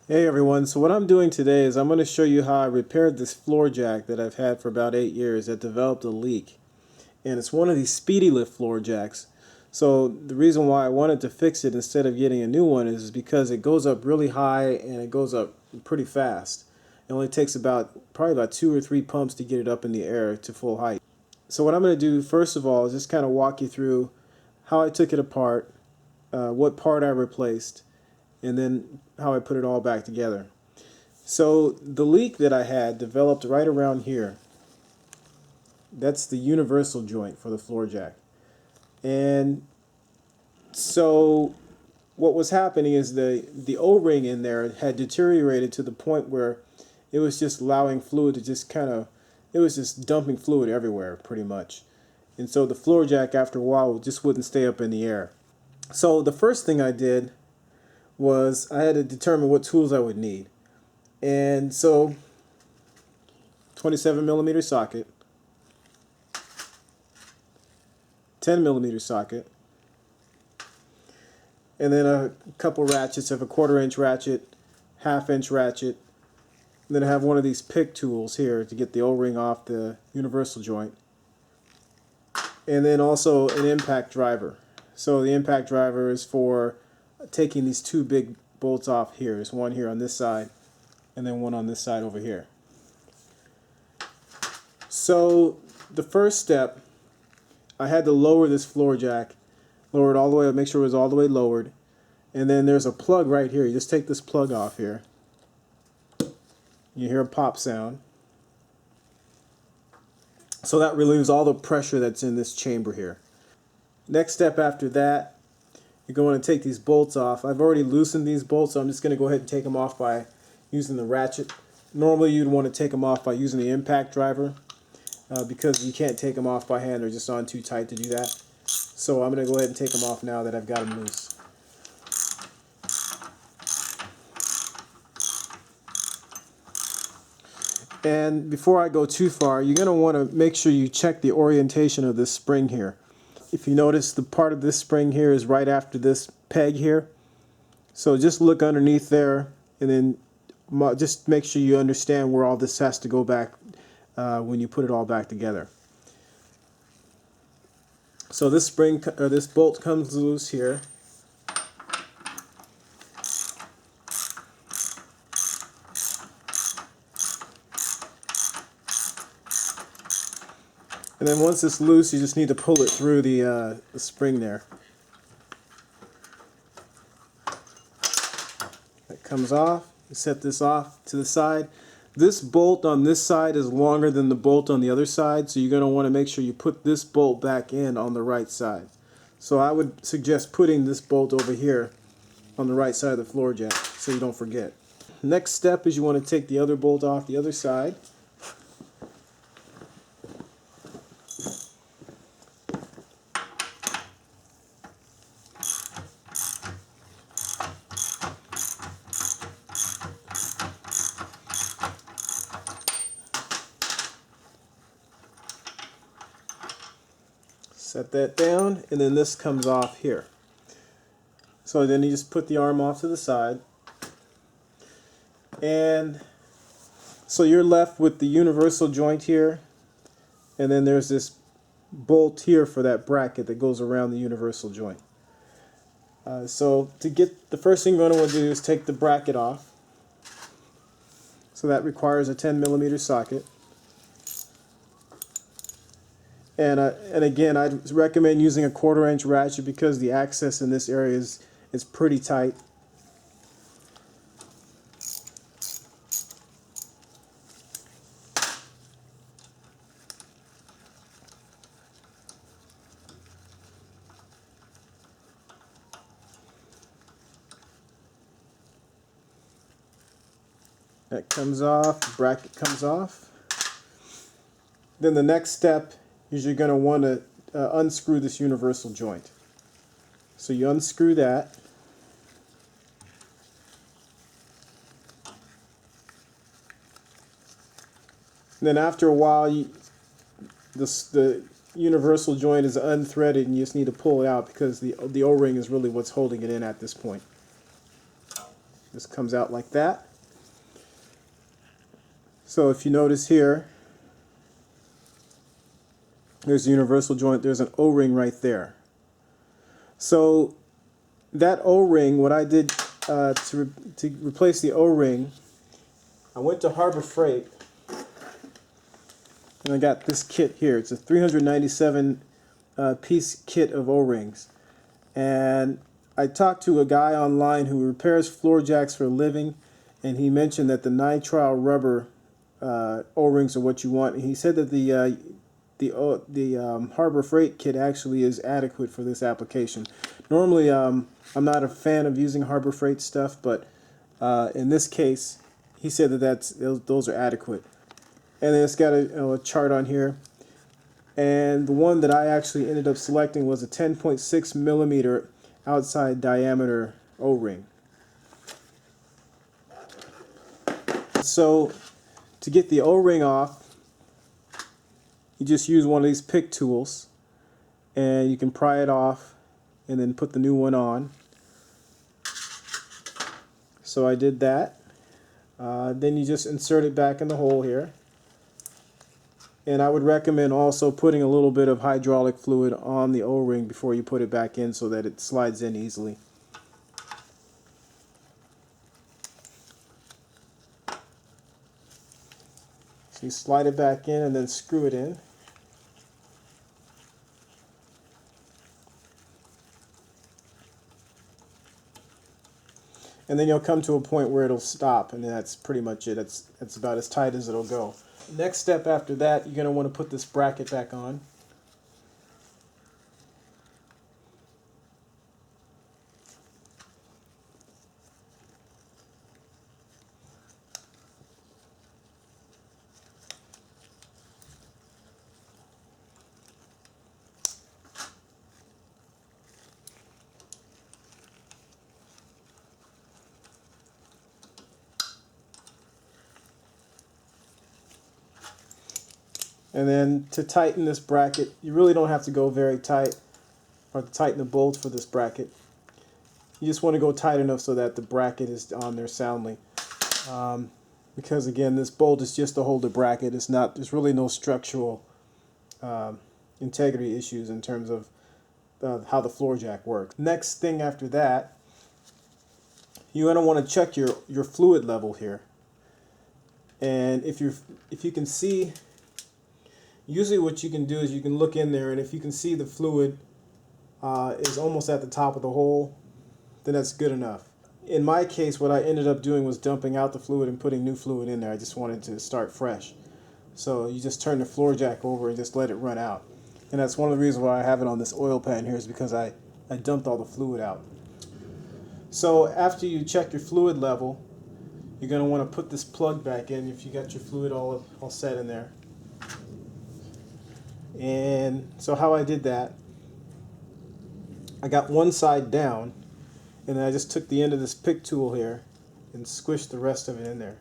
Hey everyone, so what I'm doing today is I'm going to show you how I repaired this floor jack that I've had for about 8 years that developed a leak. And it's one of these Speedy lift floor jacks. So the reason why I wanted to fix it instead of getting a new one is because it goes up really high and it goes up pretty fast. It only takes probably about 2 or 3 pumps to get it up in the air to full height. So what I'm going to do first of all is just kind of walk you through how I took it apart, what part I replaced, and then how I put it all back together. So the leak that I had developed right around here. That's the universal joint for the floor jack. And so what was happening is the O-ring in there had deteriorated to the point where it was just allowing fluid to just it was just dumping fluid everywhere pretty much. And so the floor jack after a while just wouldn't stay up in the air. So the first thing I did was I had to determine what tools I would need. And so 27 millimeter socket, 10 millimeter socket, and then a couple ratchets. I have a 1/4 inch ratchet, 1/2 inch ratchet, and then I have one of these pick tools here to get the O-ring off the universal joint, and then also an impact driver. So the impact driver is for taking these two big bolts off here. There's one here on this side and then one on this side over here. So the first step, I had to lower this floor jack, lower it all the way up, make sure it was all the way lowered. And then there's a plug right here. You just take this plug off here. You hear a pop sound. So that relieves all the pressure that's in this chamber here. Next step after that, you're going to take these bolts off. I've already loosened these bolts, so I'm just going to go ahead and take them off by using the ratchet. Normally you'd want to take them off by using the impact driver because you can't take them off by hand. They're just on too tight to do that. So I'm going to go ahead and take them off now that I've got them loose. And before I go too far, you're going to want to make sure you check the orientation of this spring here. If you notice, the part of this spring here is right after this peg here. So just look underneath there and then just make sure you understand where all this has to go back when you put it all back together. So this this bolt comes loose here. And then once it's loose, you just need to pull it through the spring there. That comes off. You set this off to the side. This bolt on this side is longer than the bolt on the other side, so you're going to want to make sure you put this bolt back in on the right side. So I would suggest putting this bolt over here on the right side of the floor jack so you don't forget. Next step is you want to take the other bolt off the other side. Set that down, and then this comes off here. So then you just put the arm off to the side, and so you're left with the universal joint here, and then there's this bolt here for that bracket that goes around the universal joint. So to get the first thing you're going to want to do is take the bracket off. So that requires a 10 millimeter socket. And again, I'd recommend using a 1/4 inch ratchet because the access in this area is pretty tight. That comes off, the bracket comes off. Then the next step is you're going to want to unscrew this universal joint. So you unscrew that. And then after a while, the universal joint is unthreaded and you just need to pull it out because the O-ring is really what's holding it in at this point. This comes out like that. So if you notice here, there's the universal joint, there's an O-ring right there. So that O-ring, what I did to replace the O-ring, I went to Harbor Freight and I got this kit here. It's a 397 piece kit of O-rings. And I talked to a guy online who repairs floor jacks for a living, and he mentioned that the nitrile rubber O-rings are what you want. And he said that the Harbor Freight kit actually is adequate for this application. Normally, I'm not a fan of using Harbor Freight stuff, but in this case, he said that those are adequate. And then it's got a chart on here. And the one that I actually ended up selecting was a 10.6 millimeter outside diameter O-ring. So to get the O-ring off, you just use one of these pick tools and you can pry it off and then put the new one on. So I did that. Then you just insert it back in the hole here. And I would recommend also putting a little bit of hydraulic fluid on the O-ring before you put it back in so that it slides in easily. So you slide it back in and then screw it in. And then you'll come to a point where it'll stop, and that's pretty much it. It's about as tight as it'll go. Next step after that, you're going to want to put this bracket back on. And then to tighten this bracket, you really don't have to go very tight, or to tighten the bolts for this bracket. You just want to go tight enough so that the bracket is on there soundly. Because again, this bolt is just to hold the bracket. There's really no structural integrity issues in terms of how the floor jack works. Next thing after that, you're going to want to check your fluid level here. And if you can see, usually what you can do is you can look in there, and if you can see the fluid is almost at the top of the hole, then that's good enough. In my case, what I ended up doing was dumping out the fluid and putting new fluid in there. I just wanted to start fresh. So you just turn the floor jack over and just let it run out. And that's one of the reasons why I have it on this oil pan here, is because I dumped all the fluid out. So after you check your fluid level, you're going to want to put this plug back in if you got your fluid all set in there. And so how I did that, I got one side down, and then I just took the end of this pick tool here and squished the rest of it in there.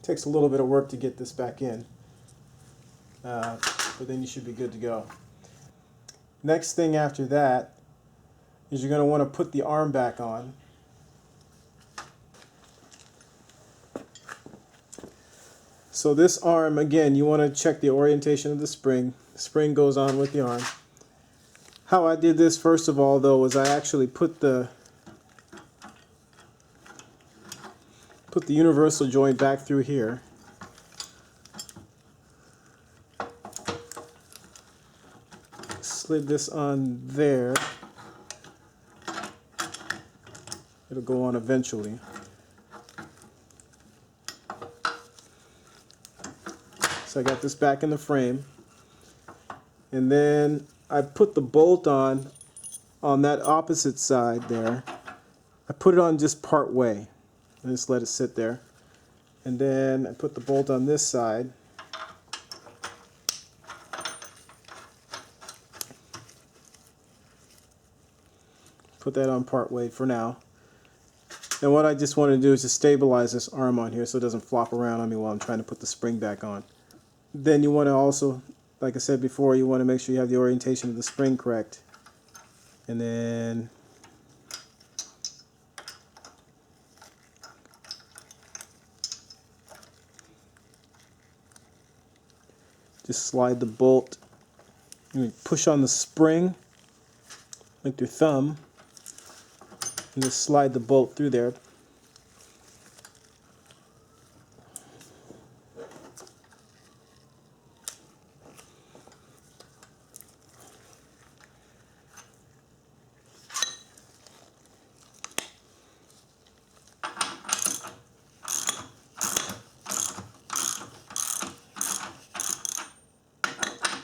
Takes a little bit of work to get this back in, but then you should be good to go. Next thing after that is you're going to want to put the arm back on. So this arm, again, you want to check the orientation of the spring. The spring goes on with the arm. How I did this, first of all, though, was I actually put the universal joint back through here. Slid this on there. It'll go on eventually. So I got this back in the frame. And then I put the bolt on that opposite side there. I put it on just part way. I just let it sit there. And then I put the bolt on this side. Put that on part way for now. And what I just want to do is just stabilize this arm on here so it doesn't flop around on me while I'm trying to put the spring back on. then you want to also, like I said before, you want to make sure you have the orientation of the spring correct. And then just slide the bolt. You push on the spring like your thumb and just slide the bolt through there.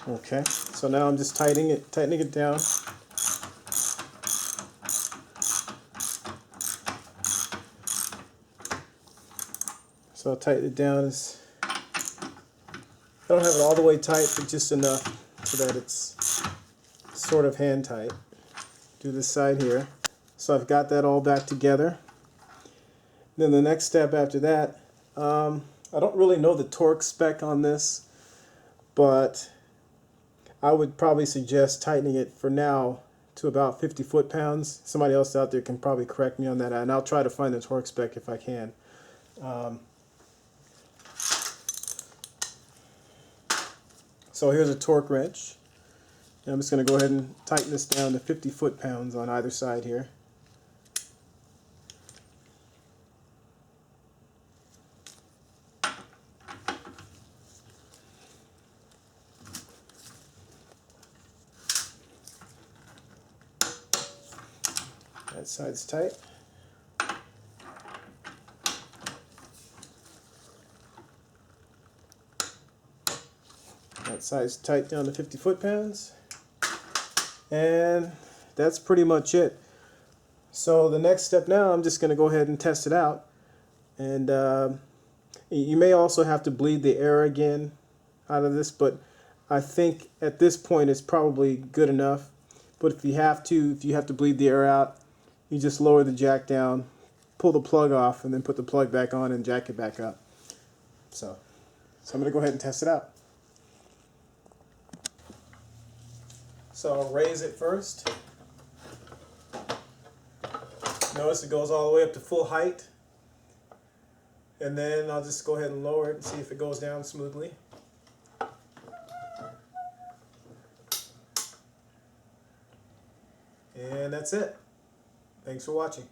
Okay, so now I'm just tightening it down. So I'll tighten it down as I don't have it all the way tight, but just enough so that it's sort of hand tight. Do this side here. So I've got that all back together. Then the next step after that, I don't really know the torque spec on this, but I would probably suggest tightening it for now to about 50 foot-pounds. Somebody else out there can probably correct me on that, and I'll try to find the torque spec if I can. So here's a torque wrench. And I'm just going to go ahead and tighten this down to 50 foot-pounds on either side here. That side's tight. That side's tight down to 50 foot-pounds. And that's pretty much it. So the next step now, I'm just going to go ahead and test it out. And you may also have to bleed the air again out of this, but I think at this point it's probably good enough. But if you have to bleed the air out, you just lower the jack down, pull the plug off, and then put the plug back on and jack it back up. So I'm going to go ahead and test it out. So I'll raise it first. Notice it goes all the way up to full height. And then I'll just go ahead and lower it and see if it goes down smoothly. And that's it. Thanks for watching.